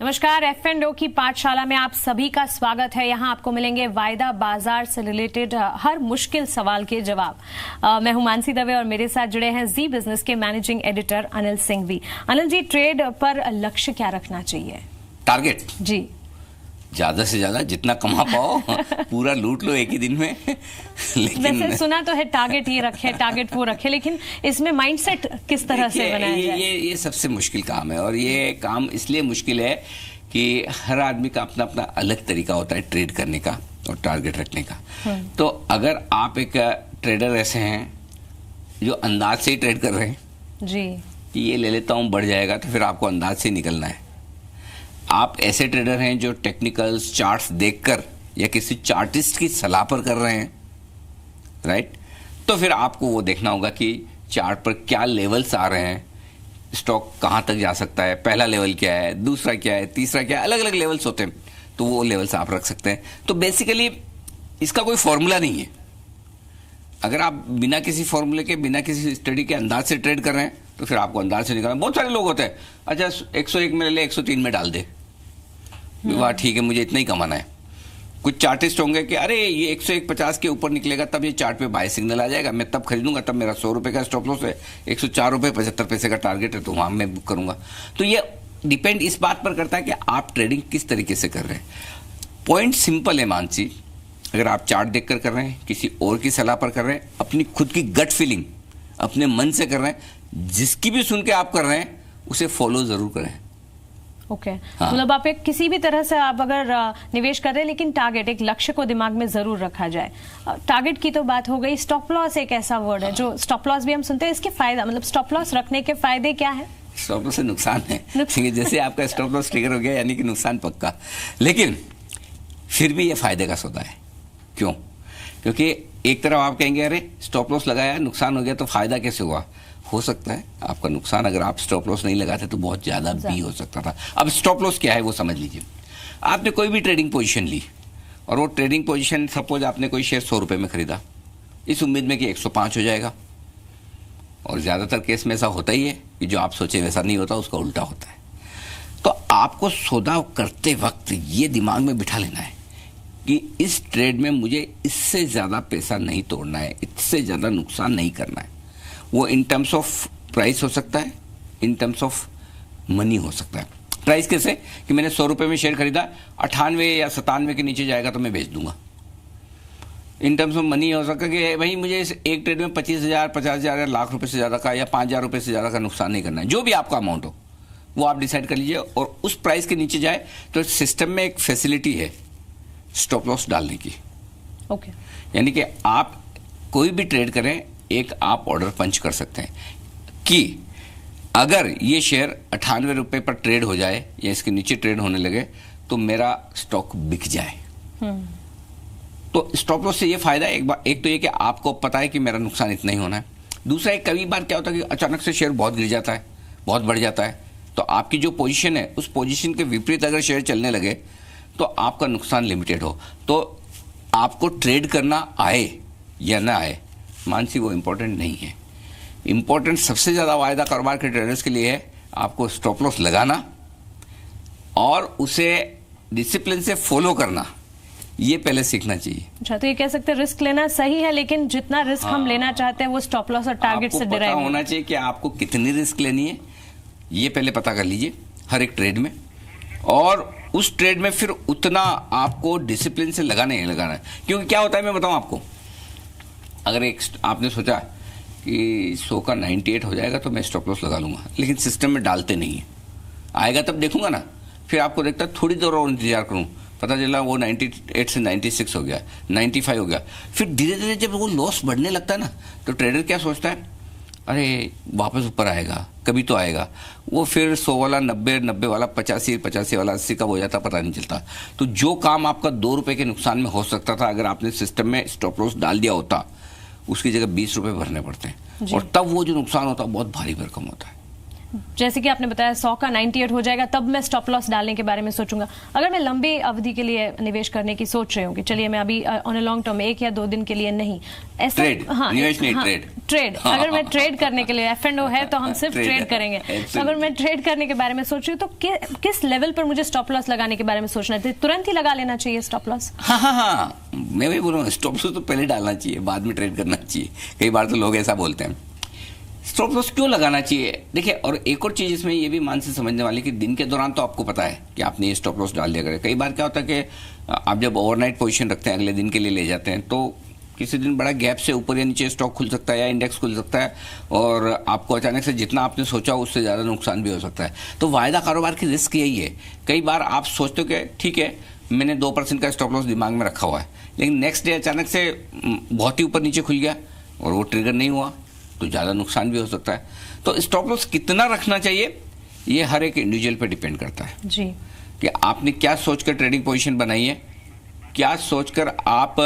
नमस्कार, F&O की पाठशाला में आप सभी का स्वागत है। यहाँ आपको मिलेंगे वायदा बाजार से रिलेटेड हर मुश्किल सवाल के जवाब। मैं हूं मानसी दवे और मेरे साथ जुड़े हैं जी बिजनेस के managing editor Anil Singhvi. Anil ji, trade पर लक्ष्य क्या रखना चाहिए? टारगेट जी, ज्यादा से ज्यादा जितना कमा पाओ पूरा लूट लो एक ही दिन में। लेकिन वैसे सुना तो है टारगेट ये रखे, टारगेट वो रखे, लेकिन इसमें माइंडसेट किस तरह से बनाया जाए? ये सबसे मुश्किल काम है। और ये काम इसलिए मुश्किल है कि हर आदमी का अपना अपना अलग तरीका होता है ट्रेड करने का और टारगेट रखने का। तो अगर आप एक ट्रेडर ऐसे हैं जो अंदाज से ही ट्रेड कर रहे हैं जी कि ये ले लेता हूँ बढ़ जाएगा, तो फिर आपको अंदाज से निकलना है। आप ऐसे ट्रेडर हैं जो टेक्निकल्स चार्ट्स देखकर या किसी चार्टिस्ट की सलाह पर कर रहे हैं, राइट? तो फिर आपको वो देखना होगा कि चार्ट पर क्या लेवल्स आ रहे हैं, स्टॉक कहाँ तक जा सकता है, पहला लेवल क्या है, दूसरा क्या है, तीसरा क्या है, अलग अलग लेवल्स होते हैं। तो वो लेवल्स आप रख सकते हैं। तो बेसिकली इसका कोई फॉर्मूला नहीं है। अगर आप बिना किसी फॉर्मूले के, बिना किसी स्टडी के अंदाज से ट्रेड कर रहे हैं तो फिर आपको अंदाज से निकालना। बहुत सारे लोग होते हैं, अच्छा 101 में ले ले, 103 में डाल दे, वाह ठीक है मुझे इतना ही कमाना है। कुछ चार्टिस्ट होंगे कि अरे ये 101.50 के ऊपर निकलेगा तब ये चार्ट पे बाय सिग्नल आ जाएगा, मैं तब खरीदूंगा, तब मेरा 100 रुपए का स्टॉप लॉस है, 104 रुपए 75 पैसे का टारगेट है तो वहां मैं बुक करूंगा। तो ये डिपेंड इस बात पर करता है कि आप ट्रेडिंग किस तरीके से कर रहे हैं। पॉइंट सिंपल है मानसी, अगर आप चार्ट देखकर कर रहे हैं, किसी और की सलाह पर कर रहे हैं, अपनी खुद की गट फीलिंग अपने मन से कर रहे हैं, जिसकी भी सुन के आप कर रहे हैं उसे फॉलो जरूर करें। ओके, मतलब आप एक किसी भी तरह से आप अगर निवेश कर रहे हैं, लेकिन टारगेट, एक लक्ष्य को दिमाग में जरूर रखा जाए। टारगेट की तो बात हो गई। स्टॉप लॉस एक ऐसा वर्ड है जो स्टॉप लॉस भी हम सुनते हैं, इसके फायदा, मतलब स्टॉप लॉस रखने के फायदे क्या है? स्टॉप लॉस से नुकसान है जैसे आपका स्टॉप लॉस ट्रिगर हो गया यानी कि नुकसान पक्का, लेकिन फिर भी ये फायदे का सौदा है। क्यों? क्योंकि एक तरफ आप कहेंगे अरे स्टॉप लॉस लगाया, नुकसान हो गया, तो फायदा कैसे हुआ? हो सकता है आपका नुकसान अगर आप स्टॉप लॉस नहीं लगाते तो बहुत ज्यादा भी हो सकता था। अब स्टॉप लॉस क्या है वो समझ लीजिए। आपने कोई भी ट्रेडिंग पोजीशन ली और वो ट्रेडिंग पोजीशन, सपोज आपने कोई शेयर 100 रुपए में खरीदा इस उम्मीद में कि 105 हो जाएगा, और ज्यादातर केस में ऐसा होता ही है कि जो आप सोचे वैसा नहीं होता, उसका उल्टा होता है। तो आपको सौदा करते वक्त ये दिमाग में बिठा लेना है कि इस ट्रेड में मुझे इससे ज्यादा पैसा नहीं तोड़ना है, इससे ज्यादा नुकसान नहीं करना है। वो इन टर्म्स ऑफ प्राइस हो सकता है, इन टर्म्स ऑफ मनी हो सकता है। प्राइस कैसे? कि मैंने 100 रुपए में शेयर खरीदा, 98 या 97 के नीचे जाएगा तो मैं बेच दूंगा। इन टर्म्स ऑफ मनी हो सकता है कि भाई मुझे इस एक ट्रेड में 25,000, 50,000 या लाख रुपए से ज्यादा का या 5,000 रुपए से ज्यादा का नुकसान नहीं करना है। जो भी आपका अमाउंट हो वो आप डिसाइड कर लीजिए, और उस प्राइस के नीचे जाए तो सिस्टम में एक फैसिलिटी है स्टॉप लॉस डालने की। ओके, यानी कि आप कोई भी ट्रेड करें, एक आप ऑर्डर पंच कर सकते हैं कि अगर ये शेयर 98 रुपए पर ट्रेड हो जाए या इसके नीचे ट्रेड होने लगे तो मेरा स्टॉक बिक जाए। तो स्टॉप लॉस से ये फायदा है, एक तो ये कि आपको पता है कि मेरा नुकसान इतना ही होना है। दूसरा, एक कई बार क्या होता है कि अचानक से शेयर बहुत गिर जाता है, बहुत बढ़ जाता है, तो आपकी जो पोजीशन है उस पोजीशन के विपरीत अगर शेयर चलने लगे तो आपका नुकसान लिमिटेड हो। तो आपको ट्रेड करना आए या ना आए मानसी, वो इंपॉर्टेंट नहीं है। इंपॉर्टेंट सबसे ज्यादा वायदा कारोबार के ट्रेडर्स के लिए है आपको स्टॉप लॉस लगाना और उसे डिसिप्लिन से फॉलो करना, ये पहले सीखना चाहिए। अच्छा, तो ये कह सकते हैं रिस्क लेना सही है, लेकिन जितना रिस्क हम लेना चाहते हैं वो स्टॉप लॉस और टारगेट से डिराइव होना चाहिए कि आपको कितनी रिस्क लेनी है, ये पहले पता कर लीजिए हर एक ट्रेड में, और उस ट्रेड में फिर उतना आपको डिसिप्लिन से लगाना ही लगाना है। क्योंकि क्या होता है मैं बताऊं आपको, अगर एक आपने सोचा कि 100 का 98 हो जाएगा तो मैं स्टॉप लॉस लगा लूंगा, लेकिन सिस्टम में डालते नहीं है, आएगा तब देखूंगा ना, फिर आपको देखता थोड़ी देर और इंतजार करूं, पता चला वो 98 से 96 हो गया, 95 हो गया, फिर धीरे धीरे जब वो लॉस बढ़ने लगता है ना तो ट्रेडर क्या सोचता है, अरे वापस ऊपर आएगा, कभी तो आएगा। वो फिर 100 वाला 90 वाला 85 वाला 80 कब हो जाता पता नहीं चलता। तो जो काम आपका 2 रुपए के नुकसान में हो सकता था, अगर आपने सिस्टम में स्टॉप लॉस डाल दिया होता, उसकी जगह 20 रुपए भरने पड़ते हैं, और तब वो जो नुकसान होता है बहुत भारी भरकम होता है। जैसे कि आपने बताया 100 का 98 हो जाएगा तब मैं स्टॉप लॉस डालने के बारे में सोचूंगा। अगर मैं लंबी अवधि के लिए निवेश करने की सोच रही हूँ कि चलिए मैं अभी ऑन अ लॉन्ग टर्म 1 या 2 दिन के लिए नहीं, ऐसा ट्रेड अगर मैं ट्रेड करने के लिए F&O है तो हम सिर्फ ट्रेड करेंगे, तो अगर मैं ट्रेड करने के बारे में सोच रही हूँ तो किस लेवल पर मुझे स्टॉप लॉस लगाने के बारे में सोचना है? तुरंत ही लगा लेना चाहिए स्टॉप लॉस? हाँ, मैं भी बोल रहा हूँ स्टॉप लॉस तो पहले डालना चाहिए, बाद में ट्रेड करना चाहिए। कई बार तो लोग ऐसा बोलते हैं। स्टॉप लॉस क्यों लगाना चाहिए? देखिए, और एक और चीज इसमें ये भी मान से समझने वाली कि दिन के दौरान तो आपको पता है कि आपने ये स्टॉप लॉस डाल दिया करें। कई बार क्या होता है कि आप जब ओवरनाइट पोजीशन रखते हैं, अगले दिन के लिए ले जाते हैं, तो किसी दिन बड़ा गैप से ऊपर या नीचे स्टॉक खुल सकता है या इंडेक्स खुल सकता है और आपको अचानक से जितना आपने सोचा उससे ज़्यादा नुकसान भी हो सकता है। तो वायदा कारोबार की रिस्क यही है। कई बार आप सोचते हो कि ठीक है मैंने 2% का स्टॉप लॉस दिमाग में रखा हुआ है, लेकिन नेक्स्ट डे अचानक से बहुत ही ऊपर नीचे खुल गया और वो ट्रिगर नहीं हुआ तो ज़्यादा नुकसान भी हो सकता है। तो स्टॉप लॉस कितना रखना चाहिए ये हर एक इंडिविजुअल पे डिपेंड करता है जी, कि आपने क्या सोचकर ट्रेडिंग पोजीशन बनाई है, क्या सोचकर आप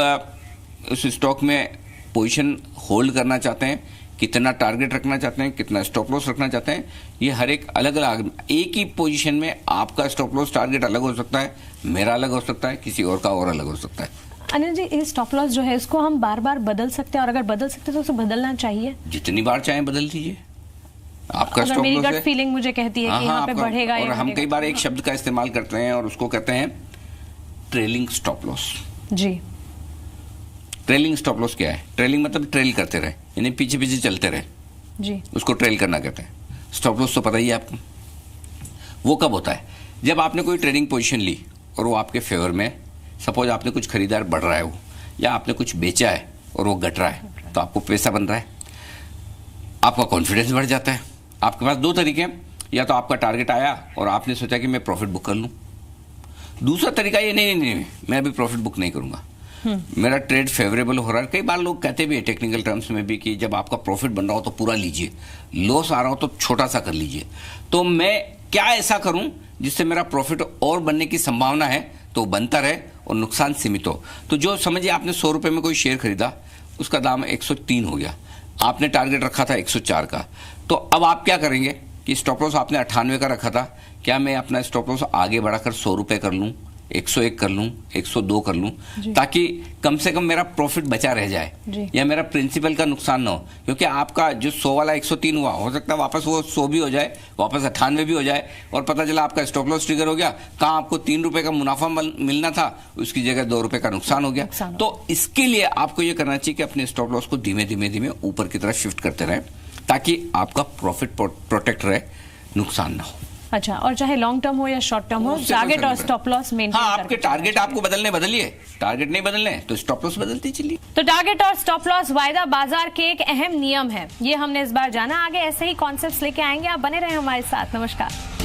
उस स्टॉक में पोजीशन होल्ड करना चाहते हैं, कितना टारगेट रखना चाहते हैं, कितना स्टॉप लॉस रखना चाहते हैं। ये हर एक अलग अलग, एक ही पोजीशन में आपका स्टॉप लॉस टारगेट अलग हो सकता है, मेरा अलग हो सकता है, किसी और का और अलग हो सकता है। अनिल जी, ये स्टॉप लॉस जो है इसको हम बार बार बदल सकते हैं और अगर बदल सकते हैं तो उसे बदलना चाहिए? जितनी बार चाहें बदल दीजिए। आपका स्टॉप मेरी लॉस गट फीलिंग मुझे कहती है कि यहाँ पे बढ़ेगा, और हम कई बार एक शब्द का इस्तेमाल करते हैं और उसको कहते हैं ट्रेलिंग स्टॉप लॉस। जी, ट्रेलिंग स्टॉप लॉस क्या है? ट्रेलिंग मतलब ट्रेल करते रहे, यानी पीछे पीछे चलते रहे जी, उसको ट्रेल करना कहते हैं। स्टॉप लॉस तो पता ही है आपको। वो कब होता है? जब आपने कोई ट्रेडिंग पोजीशन ली और वो आपके फेवर में, सपोज आपने कुछ खरीदार बढ़ रहा है वो, या आपने कुछ बेचा है और वो घट रहा है, तो आपको पैसा बन रहा है, आपका कॉन्फिडेंस बढ़ जाता है। आपके पास दो तरीके हैं, या तो आपका टारगेट आया और आपने सोचा कि मैं प्रॉफिट बुक कर लूँ। दूसरा तरीका ये नहीं, मैं अभी प्रॉफिट बुक नहीं करूँगा, मेरा ट्रेड फेवरेबल हो रहा है। कई बार लोग कहते भी है टेक्निकल टर्म्स में भी कि जब आपका प्रॉफिट बन रहा हो तो पूरा लीजिए, लॉस आ रहा हो तो छोटा सा कर लीजिए। तो मैं क्या ऐसा करूं जिससे मेरा प्रॉफिट और बनने की संभावना है तो बनता रहे और नुकसान सीमित हो। तो जो समझिए आपने 100 रुपये में कोई शेयर खरीदा, उसका दाम 103 हो गया, आपने टारगेट रखा था 104 का, तो अब आप क्या करेंगे कि स्टॉप लॉस आपने 98 का रखा था, क्या मैं अपना स्टॉप लॉस आगे बढ़ाकर 100 रुपये कर लूँ, 101 कर लूं, 102 कर लूं, ताकि कम से कम मेरा प्रॉफिट बचा रह जाए या मेरा प्रिंसिपल का नुकसान ना हो। क्योंकि आपका जो 100 वाला 103 हुआ, हो सकता है वापस वो 100 भी हो जाए, वापस 98 भी हो जाए और पता चला आपका स्टॉप लॉस ट्रिगर हो गया। कहाँ आपको 3 रुपए का मुनाफा मिलना था, उसकी जगह 2 रुपए का नुकसान हो गया। तो इसके लिए आपको ये करना चाहिए कि अपने स्टॉप लॉस को धीमे धीमे ऊपर की तरफ शिफ्ट करते रहें ताकि आपका प्रॉफिट प्रोटेक्ट रहे, नुकसान ना हो। अच्छा, और चाहे लॉन्ग टर्म हो या शॉर्ट टर्म हो, टारगेट और स्टॉप लॉस मेंटेन हाँ, आपके टारगेट आपको बदलिए, टारगेट नहीं बदलने तो स्टॉप लॉस बदलती चलिए। तो टारगेट और स्टॉप लॉस वायदा बाजार के एक अहम नियम है, ये हमने इस बार जाना। आगे ऐसे ही कॉन्सेप्ट्स लेके आएंगे, आप बने रहे हमारे साथ। नमस्कार।